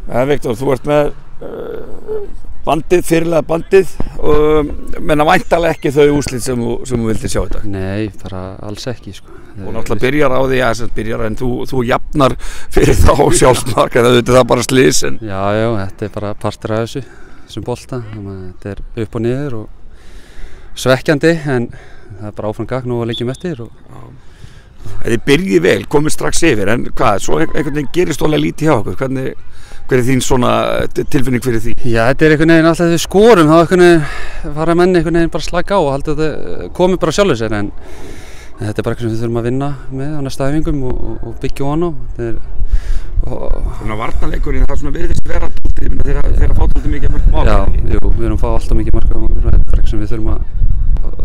Viktor, þú ert með bandið, fyrirlega bandið og menna væntanlega ekki þau úrslit sem þú vildi sjá þetta. Nei, bara alls ekki sko. Og náttúrulega byrjar á því að byrjar en þú jafnar fyrir þá sjálfsmark en það er bara slys en... Já, þetta er bara partur af þessum bolta, þannig að þetta er upp og niður og svekkjandi en það er bara áfram gagn og leikjum eftir og... Þið byrjið vel, komið strax yfir en hvað, svo einhvern veginn gerist ólega lítið hjá okkur, hver er þín svona tilfinning fyrir því? Já, þetta er einhvern veginn alltaf þegar við skorum, þá einhvern veginn fara menn einhvern veginn bara slaka á og halda þetta komið bara sjálfur sér en þetta er bara eitthvað sem við þurfum að vinna með á næsta æfingum og byggja á Svona varnarleikurinn, það er svona virðist vera þegar fá alltaf mikið mörg mál. Já, jú, við erum að fá alltaf mikið mörg mál, þetta er eitthvað sem við þurfum að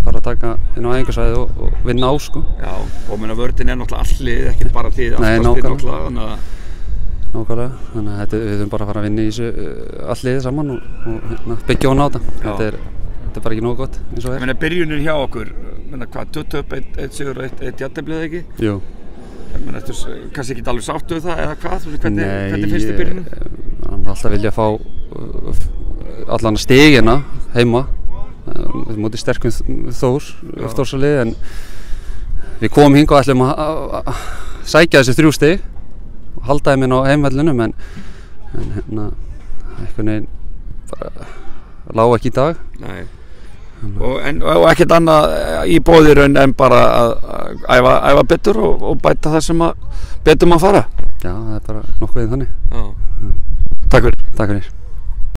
fara að taka inn á æfingasvæðið og vinna á sko. Já, og meina vörðin er náttúrulega allir, ekki bara þið, nákvæmlega, þannig að við þurfum bara að fara að vinna í þessu allir saman og byggja á þetta. Þetta er bara ekki nógu gott eins og er. Byrjunin hjá okkur, hvað, 20 upp, 1 sigur og 1 jafntefli eða ekki? Jú. Ertu kannski ekki alveg sáttu við það eða hvað? Hvernig finnst þið byrjunin? Hann er alltaf vilja að fá allan stigina heima. Við móti sterkum Þórsalið en við komum hingað og ætlum að sækja þessi 3 stig og halda þeim inn á heimvellinum en hérna einhvern veginn bara lág ekki í dag. Nei. Og ekkert annað í boðir en bara að æfa betur og bæta það sem betur maður fara. Já, það er bara nokkuð þannig. Takk fyrir. Takk fyrir.